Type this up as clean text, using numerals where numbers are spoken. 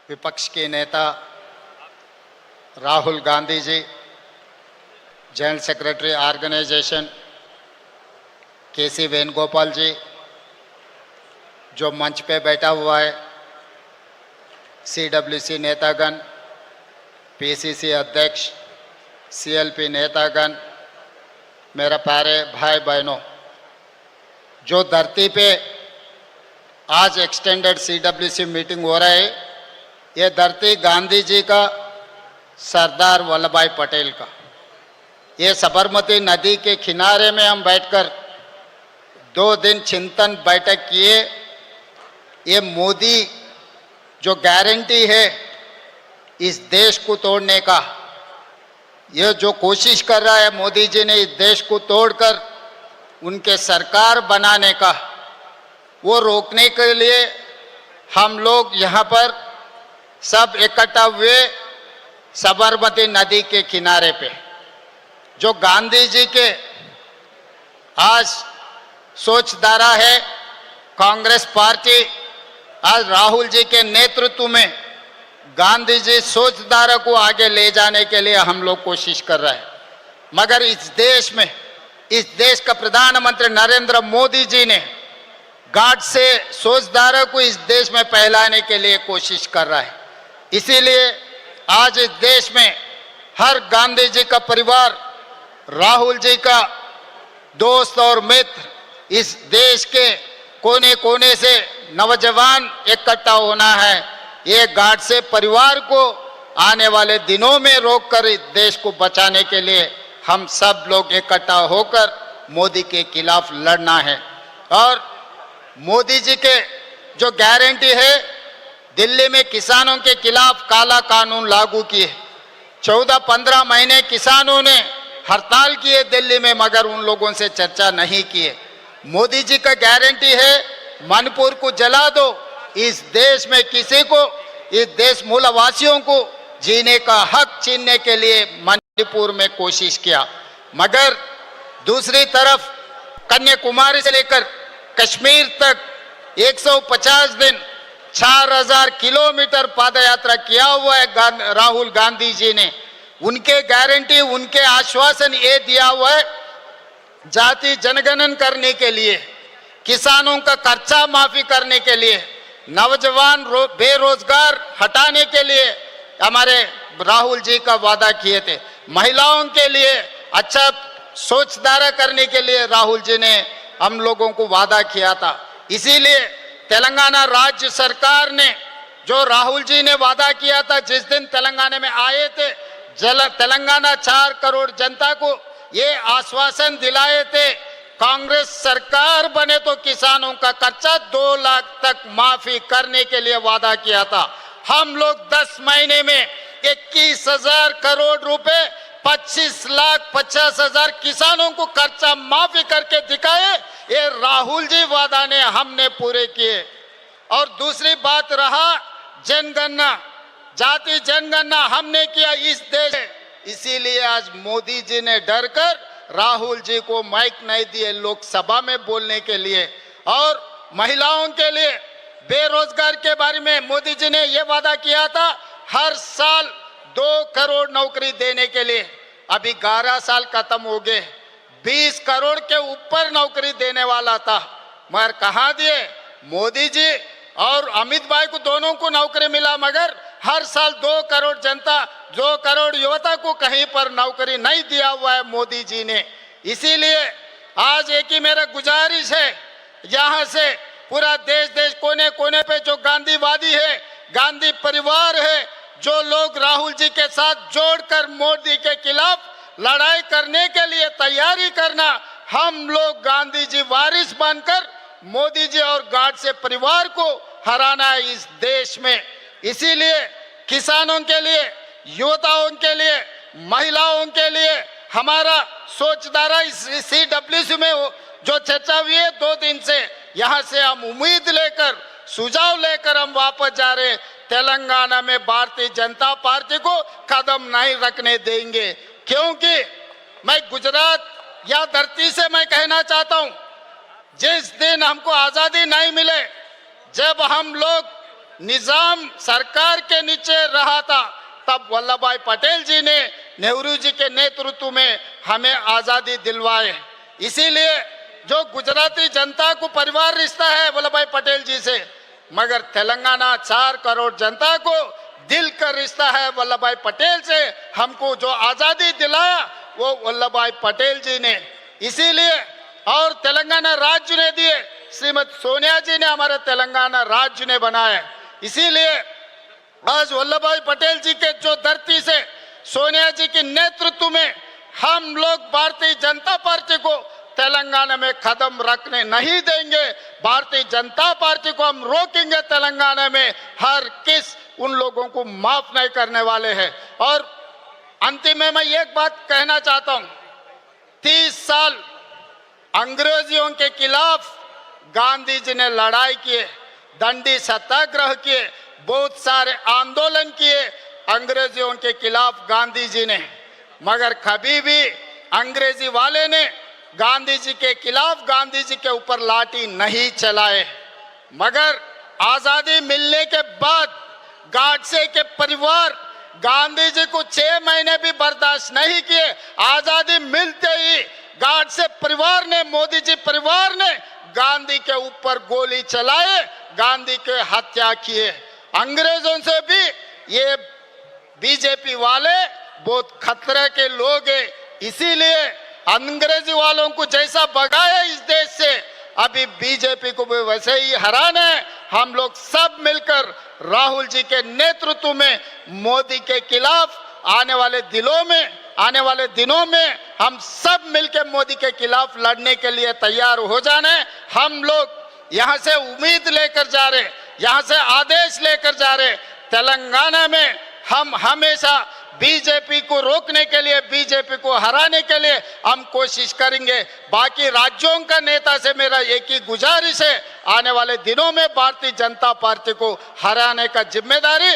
विपक्ष के नेता Rahul Gandhi ji, general secretary organisation केसी वेणुगोपाल जी, जो मंच पे बैठा हुआ है, सीडब्ल्यूसी नेतागण, पीसीसी अध्यक्ष, सीएलपी नेतागण, मेरा प्यारे भाई बहनों, जो धरती पे आज एक्सटेंडेड सीडब्ल्यूसी मीटिंग हो रहा है, ये धरती गांधी जी का, सरदार वल्लभ भाई पटेल का। ये साबरमती नदी के किनारे में हम बैठकर 2 दिन चिंतन बैठक किए। ये मोदी जो गारंटी है इस देश को तोड़ने का, ये जो कोशिश कर रहा है मोदी जी ने इस देश को तोड़कर उनके सरकार बनाने का, वो रोकने के लिए हम लोग यहाँ पर सब इकट्ठा हुए साबरमती नदी के किनारे पे। जो गांधी जी के आज सोचधारा है, कांग्रेस पार्टी आज राहुल जी के नेतृत्व में गांधी जी सोचधारा को आगे ले जाने के लिए हम लोग कोशिश कर रहे हैं। मगर इस देश में, इस देश का प्रधानमंत्री नरेंद्र मोदी जी ने गांठ से सोचधारा को इस देश में फैलाने के लिए कोशिश कर रहा है। इसीलिए आज इस देश में हर गांधी जी का परिवार, राहुल जी का दोस्त और मित्र, इस देश के कोने कोने से नौजवान इकट्ठा होना है। ये गांठ से परिवार को आने वाले दिनों में रोककर इस देश को बचाने के लिए हम सब लोग इकट्ठा होकर मोदी के खिलाफ लड़ना है। और मोदी जी के जो गारंटी है, दिल्ली में किसानों के खिलाफ काला कानून लागू किए। 14-15 महीने किसानों ने हड़ताल किए दिल्ली में, मगर उन लोगों से चर्चा नहीं किए। मोदी जी का गारंटी है मणिपुर को जला दो। इस देश में किसी को, इस देश मूलवासियों को जीने का हक छीनने के लिए मणिपुर में कोशिश किया। मगर दूसरी तरफ कन्याकुमारी से लेकर कश्मीर तक 150 दिन 4000 किलोमीटर पदयात्रा किया हुआ है राहुल गांधी जी ने। उनके गारंटी, उनके आश्वासन ये दिया हुआ है, जाति जनगणन करने के लिए, किसानों का खर्चा माफी करने के लिए, नौजवान बेरोजगार हटाने के लिए हमारे राहुल जी का वादा किए थे। महिलाओं के लिए अच्छा सोचधारा करने के लिए राहुल जी ने हम लोगों को वादा किया था। इसीलिए तेलंगाना राज्य सरकार ने, जो राहुल जी ने वादा किया था, जिस दिन तेलंगाना में आए थे, तेलंगाना 4 करोड़ जनता को ये आश्वासन दिलाए थे, कांग्रेस सरकार बने तो किसानों का खर्चा 2 लाख तक माफी करने के लिए वादा किया था। हम लोग 10 महीने में 21,000 करोड़ रुपए 25,50,000 किसानों को खर्चा माफी करके दिखाए। ये राहुल जी वादा ने हमने पूरे किए। और दूसरी बात रहा जनगणना, जाति जनगणना हमने किया इस देश। इसीलिए आज मोदी जी ने डर कर राहुल जी को माइक नहीं दिए लोकसभा में बोलने के लिए। और महिलाओं के लिए, बेरोजगार के बारे में मोदी जी ने यह वादा किया था हर साल 2 करोड़ नौकरी देने के लिए। अभी 11 साल खत्म हो गए, 20 करोड़ के ऊपर नौकरी देने वाला था, मगर कहाँ दिए? मोदी जी और अमित भाई को दोनों को नौकरी मिला, मगर हर साल 2 करोड़ जनता, 2 करोड़ युवता को कहीं पर नौकरी नहीं दिया हुआ है मोदी जी ने। इसीलिए आज एक ही मेरा गुजारिश है, यहाँ से पूरा देश कोने कोने पे जो गांधीवादी है, गांधी परिवार है, जो लोग राहुल जी के साथ जोड़कर मोदी के खिलाफ लड़ाई करने के लिए तैयारी करना, हम लोग गांधी जी वारिस बनकर मोदी जी और गांठ से परिवार को हराना है इस देश में। इसीलिए किसानों के लिए, युवताओं के लिए, महिलाओं के लिए हमारा सोचधारा इस सीडब्ल्यूसी में जो चर्चा हुई है 2 दिन से, यहाँ से हम उम्मीद लेकर, सुझाव लेकर हम वापस जा रहे हैं। तेलंगाना में भारतीय जनता पार्टी को कदम नहीं रखने देंगे, क्योंकि मैं गुजरात या धरती से मैं कहना चाहता हूं, जिस दिन हमको आजादी नहीं मिले, जब हम लोग निजाम सरकार के नीचे रहा था, तब वल्लभ भाई पटेल जी ने नेहरू जी के नेतृत्व में हमें आजादी दिलवाए। इसीलिए जो गुजराती जनता को परिवार रिश्ता है वल्लभ भाई पटेल जी से, मगर तेलंगाना 4 करोड़ जनता को दिल का रिश्ता है वल्लभ भाई पटेल से। हमको जो आजादी दिलाया वो वल्लभ भाई पटेल जी ने, इसीलिए और तेलंगाना राज्य ने दिए, श्रीमती सोनिया जी ने हमारे तेलंगाना राज्य ने बनाया। इसीलिए आज वल्लभ भाई पटेल जी के जो धरती से सोनिया जी के नेतृत्व में हम लोग भारतीय जनता पार्टी को तेलंगाना में कदम रखने नहीं देंगे। भारतीय जनता पार्टी को हम रोकेंगे तेलंगाना में, हर किस उन लोगों को माफ नहीं करने वाले हैं। और अंतिम में मैं एक बात कहना चाहता हूं, 30 साल अंग्रेजियों के खिलाफ गांधी जी ने लड़ाई किए, दंडी सत्याग्रह किए, बहुत सारे आंदोलन किए अंग्रेजियों के खिलाफ गांधी जी ने, मगर कभी भी अंग्रेजी वाले ने गांधी जी के खिलाफ गांधी जी के ऊपर लाठी नहीं चलाए। मगर आजादी मिलने के बाद गाडसे के परिवार गांधी जी को 6 महीने भी बर्दाश्त नहीं किए। आजादी मिलते ही गाडसे परिवार ने, मोदी जी परिवार ने गांधी के ऊपर गोली चलाए, गांधी के हत्या किए। अंग्रेजों से भी ये बीजेपी वाले बहुत खतरे के लोग हैं, इसीलिए अंग्रेजी वालों को जैसा भगाया इस देश से, अभी बीजेपी को भी वैसे ही हराना है। हम लोग सब मिलकर राहुल जी के नेतृत्व में मोदी के खिलाफ आने वाले दिनों में हम सब मिलकर मोदी के खिलाफ लड़ने के लिए तैयार हो जाना है। हम लोग यहाँ से उम्मीद लेकर जा रहे, यहाँ से आदेश लेकर जा रहे, तेलंगाना में हम हमेशा बीजेपी को रोकने के लिए, बीजेपी को हराने के लिए हम कोशिश करेंगे। बाकी राज्यों का नेता से मेरा एक ही गुजारिश है, आने वाले दिनों में भारतीय जनता पार्टी को हराने का जिम्मेदारी